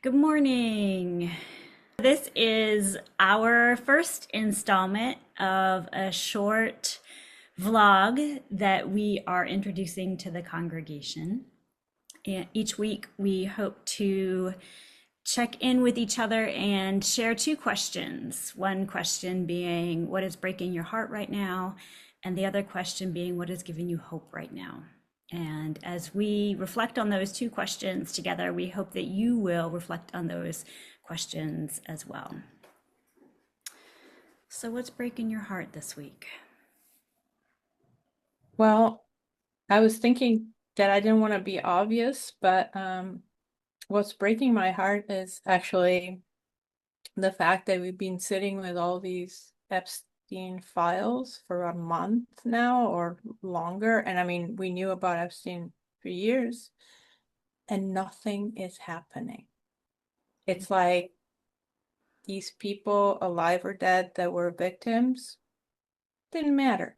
Good morning. This is our first installment of a short vlog that we are introducing to the congregation. And each week we hope to check in with each other and share two questions. One question being, what is breaking your heart right now? And the other question being, what is giving you hope right now? And as we reflect on those two questions together, we hope that you will reflect on those questions as well. So, what's breaking your heart this week? Well, I was thinking that I didn't want to be obvious, but what's breaking my heart is actually the fact that we've been sitting with all these Epstein files for a month now or longer. And I mean, we knew about Epstein for years and nothing is happening. It's like these people, alive or dead, that were victims, didn't matter.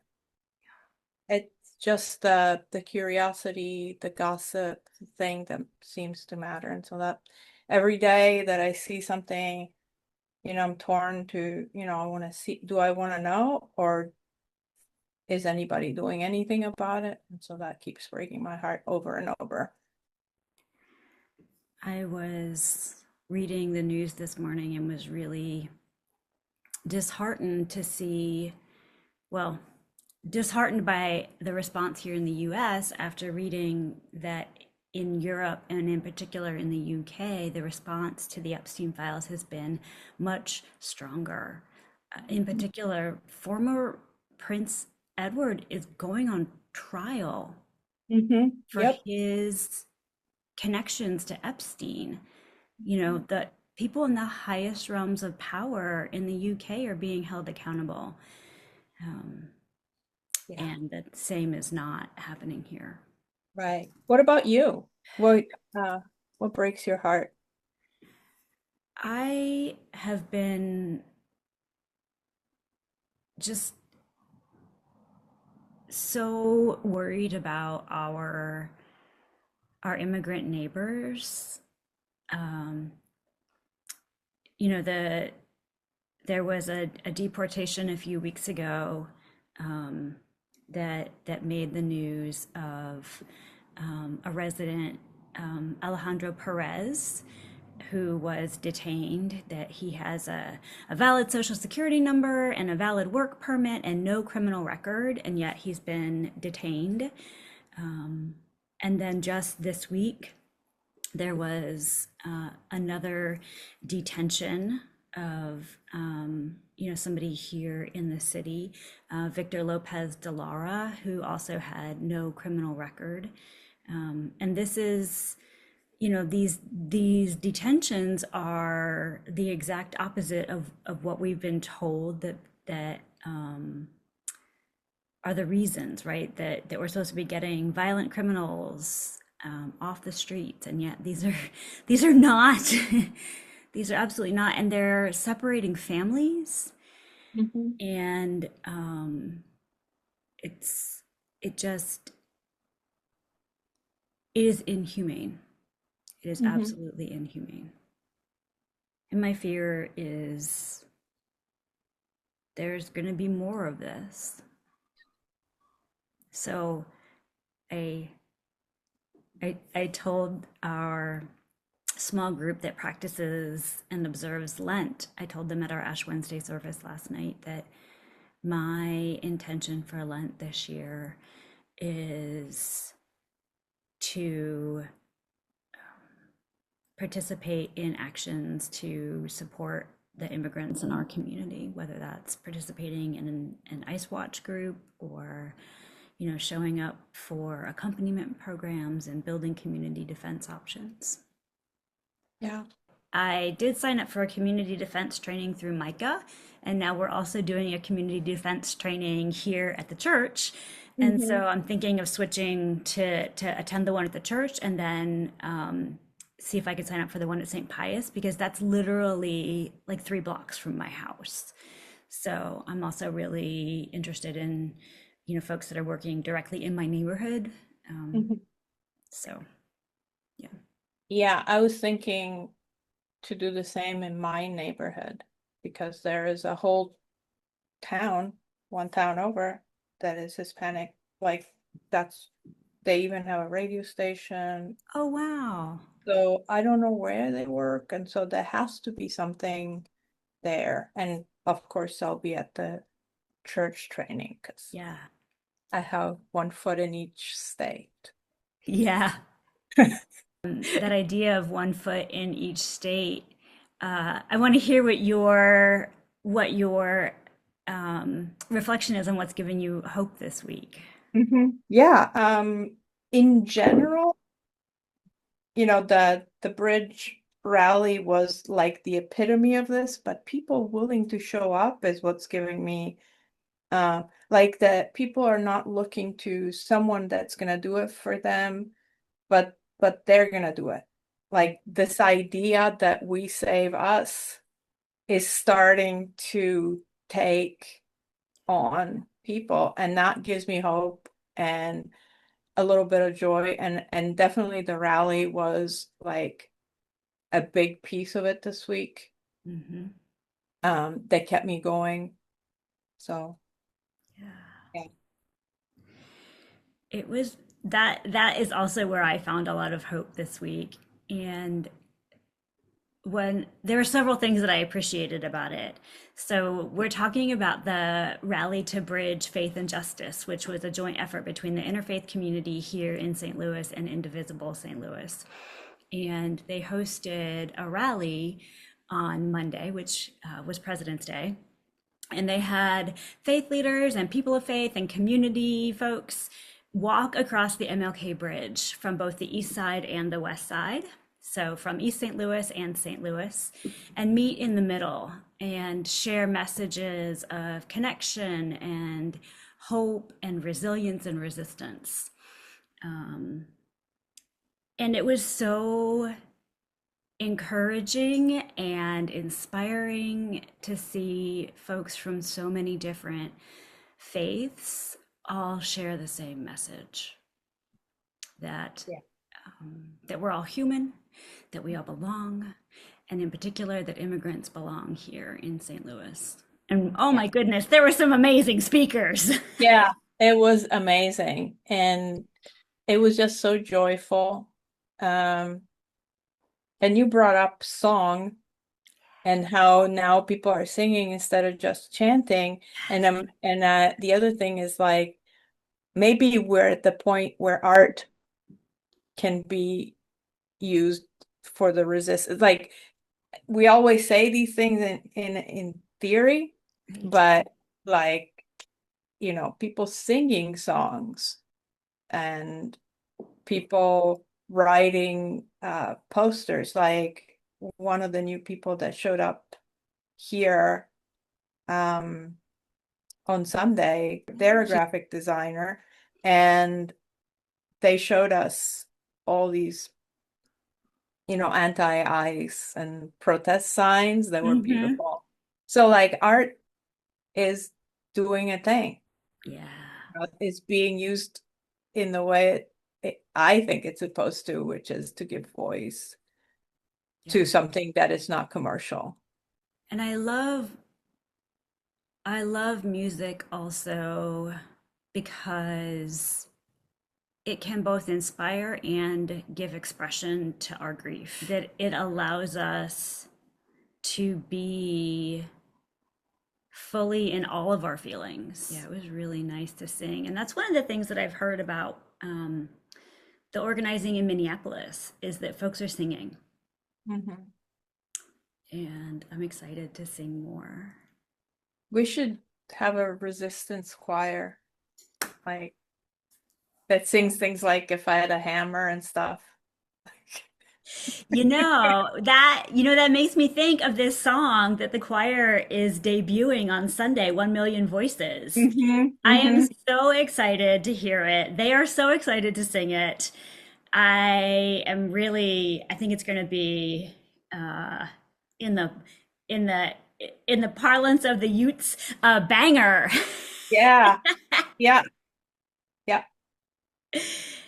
It's just the curiosity, the gossip thing that seems to matter. And so that every day that I see something, I'm torn to, I want to see, do I want to know, or is anybody doing anything about it? And so that keeps breaking my heart over and over. I was reading the news this morning and was really disheartened to see, well, disheartened by the response here in the US after reading that in Europe and in particular in the UK, the response to the Epstein files has been much stronger. In particular, former Prince Edward is going on trial for Yep. his connections to Epstein. The people in the highest realms of power in the UK are being held accountable. Um, Yeah. and the same is not happening here. Right. What about you? Uh, what breaks your heart? I have been just so worried about our immigrant neighbors. Um, the there was a deportation a few weeks ago um, that made the news of a resident, Alejandro Perez, who was detained, that he has a valid social security number and a valid work permit and no criminal record, and yet he's been detained. And then just this week, there was another detention of somebody here in the city, Victor Lopez de Lara, who also had no criminal record. And this is, these detentions are the exact opposite of what we've been told that are the reasons, right? That we're supposed to be getting violent criminals off the streets, and yet these are not. These are absolutely not, and they're separating families, Hmm. and it's it just it is inhumane. It is Hmm. absolutely inhumane, and my fear is there's going to be more of this. So, I I told our small group that practices and observes Lent, I told them at our Ash Wednesday service last night that my intention for Lent this year is to participate in actions to support the immigrants in our community, whether that's participating in an Ice Watch group or showing up for accompaniment programs and building community defense options. Yeah. I did sign up for a community defense training through Micah, and now we're also doing a community defense training here at the church. And Hmm. so I'm thinking of switching to attend the one at the church and then see if I could sign up for the one at St. Pius, because that's literally like 3 blocks from my house. So I'm also really interested in, folks that are working directly in my neighborhood. Um, Hmm. so yeah. Yeah, I was thinking to do the same in my neighborhood because there is a whole town, one town over, that is Hispanic. Like that's they even have a radio station. Oh, wow. So I don't know where they work, and so there has to be something there. And of course, I'll be at the church training because Yeah. I have one foot in each state. Yeah. That idea of one foot in each state. I want to hear what your reflection is on what's given you hope this week. Yeah. In general, the bridge rally was like the epitome of this, but people willing to show up is what's giving me like that people are not looking to someone that's gonna do it for them, but they're gonna do it. Like this idea that we save us is starting to take on people, and that gives me hope and a little bit of joy. And definitely the rally was like a big piece of it this week. Hmm. That kept me going. So Yeah. yeah. It was that is also where I found a lot of hope this week. And when there were several things that I appreciated about it. So we're talking about the Rally to Bridge Faith and Justice, which was a joint effort between the interfaith community here in St. Louis and Indivisible St. Louis. And they hosted a rally on Monday, which was President's Day. And they had faith leaders and people of faith and community folks walk across the MLK Bridge from both the east side and the west side. So from East St. Louis and St. Louis, and meet in the middle and share messages of connection and hope and resilience and resistance. And it was so encouraging and inspiring to see folks from so many different faiths all share the same message that Yeah. that we're all human, that we all belong, and in particular that immigrants belong here in St. Louis. And oh Yeah. my goodness, there were some amazing speakers. Yeah, it was amazing. And it was just so joyful. Um, and you brought up song and how now people are singing instead of just chanting. And the other thing is like maybe we're at the point where art can be used for the resistance. Like we always say these things in theory, Right. but like, people singing songs and people writing posters, like one of the new people that showed up here um on Sunday, they're a graphic designer, and they showed us all these anti-ICE and protest signs that were Mm-hmm. beautiful. So like art is doing a thing. Yeah. It's being used in the way I think it's supposed to, which is to give voice Yeah. to something that is not commercial. And I love music also because it can both inspire and give expression to our grief. That it allows us to be fully in all of our feelings. Yeah, it was really nice to sing. And that's one of the things that I've heard about the organizing in Minneapolis is that folks are singing. Mhm. And I'm excited to sing more. We should have a resistance choir, like that sings things like "If I Had a Hammer" and stuff. That makes me think of this song that the choir is debuting on Sunday, 1 Million Voices. Hmm. I am Hmm. so excited to hear it. They are so excited to sing it. I think it's going to be uh, in the in the in the parlance of the Utes, banger. Yeah, yeah, yeah.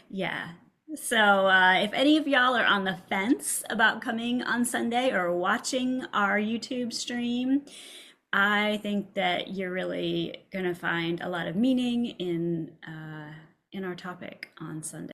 Yeah. So, if any of y'all are on the fence about coming on Sunday or watching our YouTube stream, I think that you're really going to find a lot of meaning in our topic on Sunday.